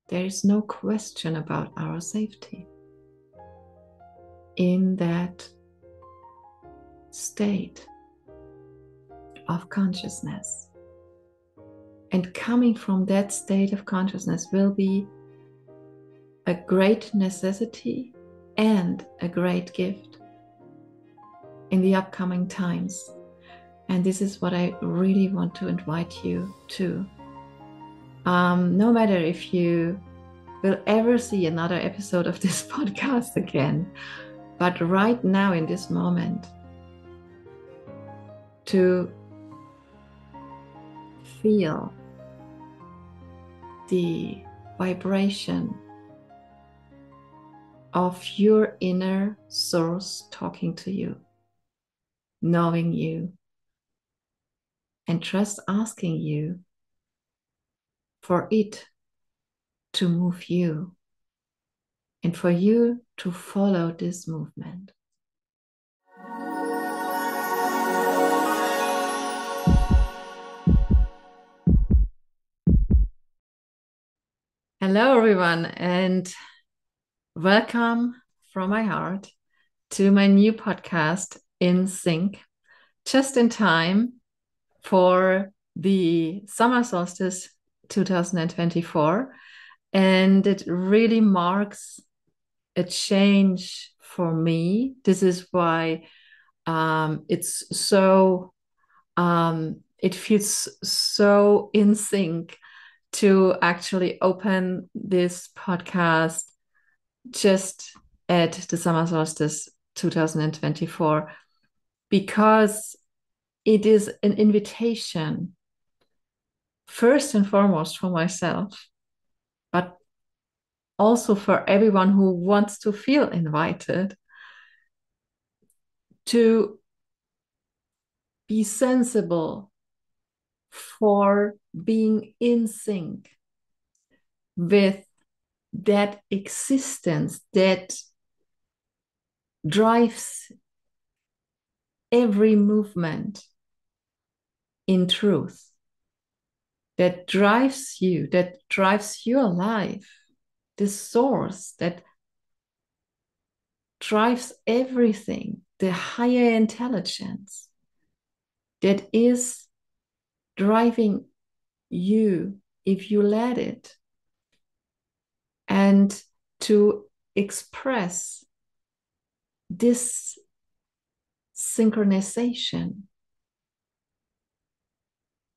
There is no question about our safety in that state of consciousness. And coming from that state of consciousness will be a great necessity and a great gift in the upcoming times. And this is what I really want to invite you to. No matter if you will ever see another episode of this podcast again, but right now in this moment, to feel the vibration of your inner source talking to you, knowing you, and just asking you for it to move you and for you to follow this movement. Hello, everyone, and welcome from my heart to my new podcast, InSync, just in time for the summer solstice 2024. And it really marks a change for me. This is why it's so, it feels so in sync to actually open this podcast just at the summer solstice 2024, because it is an invitation, first and foremost for myself, but also for everyone who wants to feel invited to be sensible for being in sync with that existence that drives every movement in truth, that drives you, that drives your life, this source that drives everything, the higher intelligence that is driving you if you let it, and to express this synchronization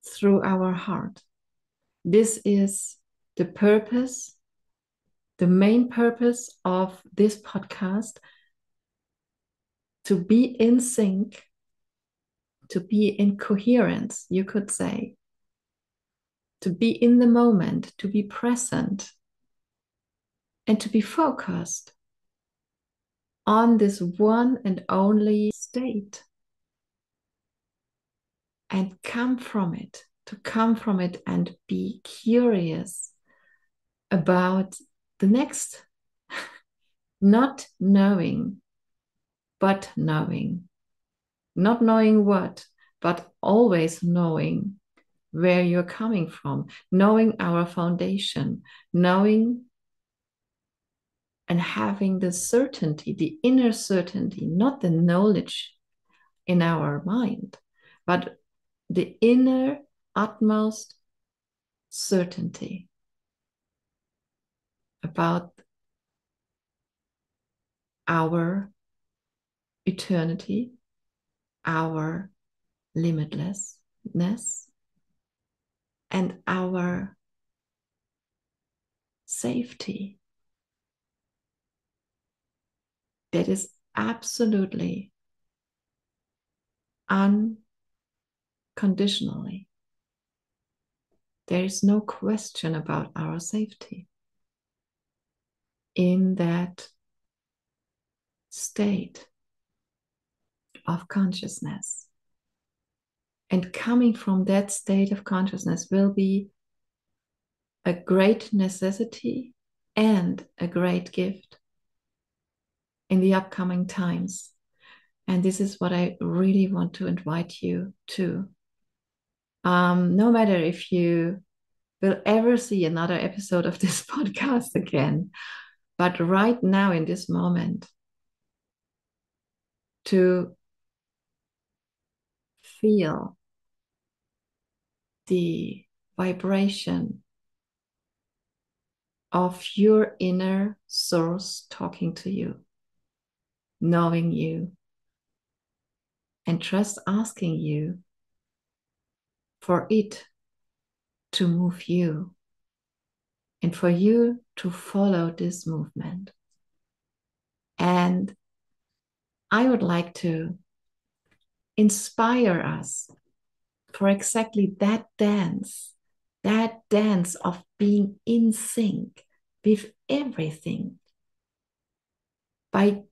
through our heart. This is the purpose, the main purpose of this podcast, to be in sync, to be in coherence, you could say, to be in the moment, to be present, and to be focused on this one and only state, and come from it, to come from it and be curious about the next, not knowing, but knowing, not knowing what, but always knowing where you're coming from, knowing our foundation, knowing and having the certainty, the inner certainty, not the knowledge in our mind, but the inner utmost certainty about our eternity, our limitlessness, and our safety. That is absolutely unconditionally. There is no question about our safety in that state of consciousness. And coming from that state of consciousness will be a great necessity and a great gift in the upcoming times. And this is what I really want to invite you to. No matter if you will ever see another episode of this podcast again. But right now, in this moment, to feel the vibration of your inner source talking to you, knowing you, and just asking you for it to move you and for you to follow this movement. And I would like to inspire us for exactly that dance of being in sync with everything by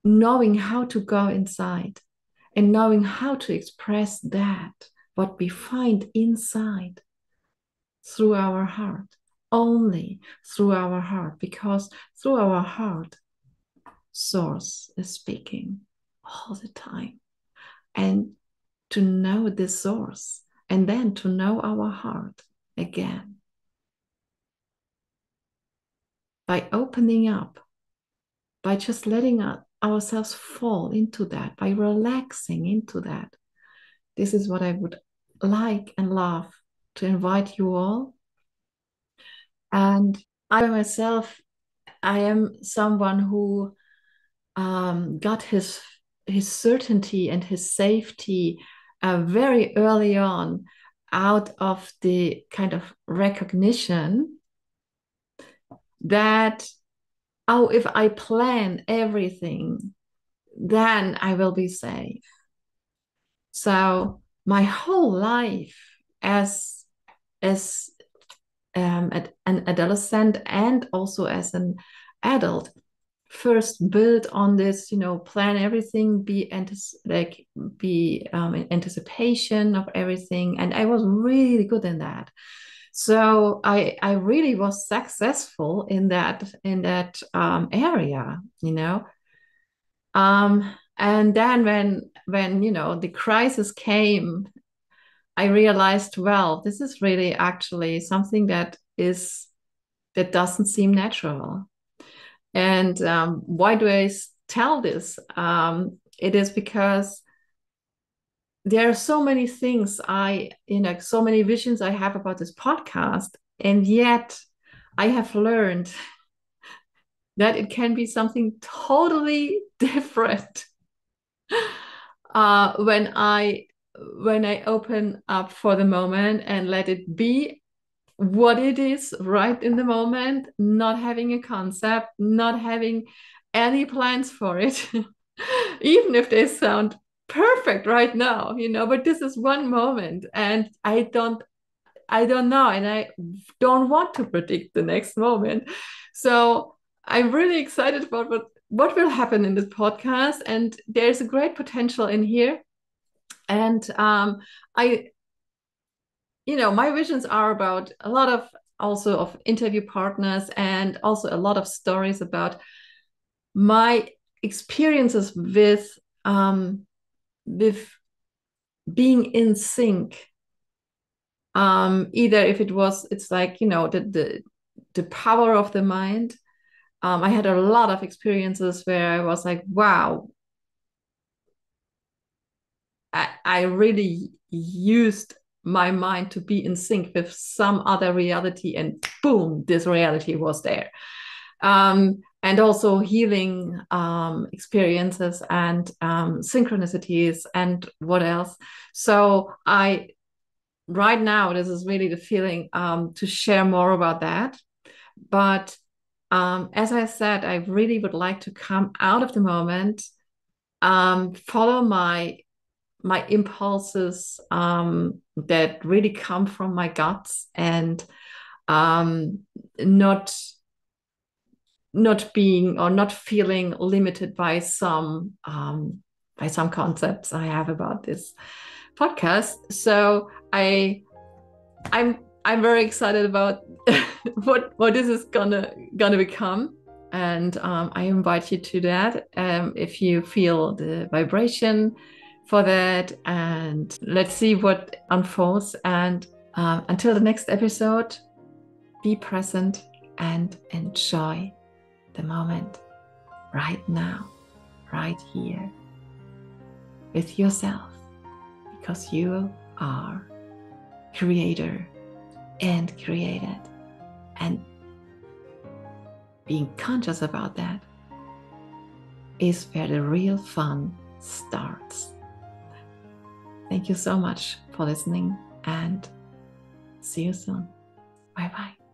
knowing how to go inside and knowing how to express that, what we find inside through our heart, only through our heart, because through our heart, Source is speaking all the time. And to know the source and then to know our heart again by opening up, by just letting ourselves fall into that, by relaxing into that. This is what I would like and love to invite you all. And I myself, I am someone who got his certainty and his safety very early on out of the kind of recognition that, oh, if I plan everything, then I will be safe. So my whole life as an adolescent and also as an adult first build on this, plan everything, be in anticipation of everything, and I was really good in that. So I really was successful in that area, and then when the crisis came, I realized, well, this is really actually something that doesn't seem natural. And why do I tell this? It is because there are so many things so many visions I have about this podcast, and yet I have learned that it can be something totally different when I open up for the moment and let it be what it is right in the moment, not having a concept, not having any plans for it, even if they sound perfect right now, but this is one moment and I don't know, and I don't want to predict the next moment. So I'm really excited about what will happen in this podcast, and there's a great potential in here. And my visions are about a lot of also of interview partners and also a lot of stories about my experiences with being in sync. Either if it's like, the power of the mind. I had a lot of experiences where I was like, wow, I really used my mind to be in sync with some other reality, and boom, this reality was there. And also healing experiences and synchronicities and what else. So right now, this is really the feeling to share more about that. But as I said, I really would like to come out of the moment, follow my impulses that really come from my guts, and not being or not feeling limited by some concepts I have about this podcast. So I'm very excited about what this is gonna become, and I invite you to that if you feel the vibration for that, and let's see what unfolds. And Until the next episode, be present and enjoy the moment right now, right here, with yourself, because you are creator and created, and being conscious about that is where the real fun starts. Thank you so much for listening, and see you soon. Bye bye.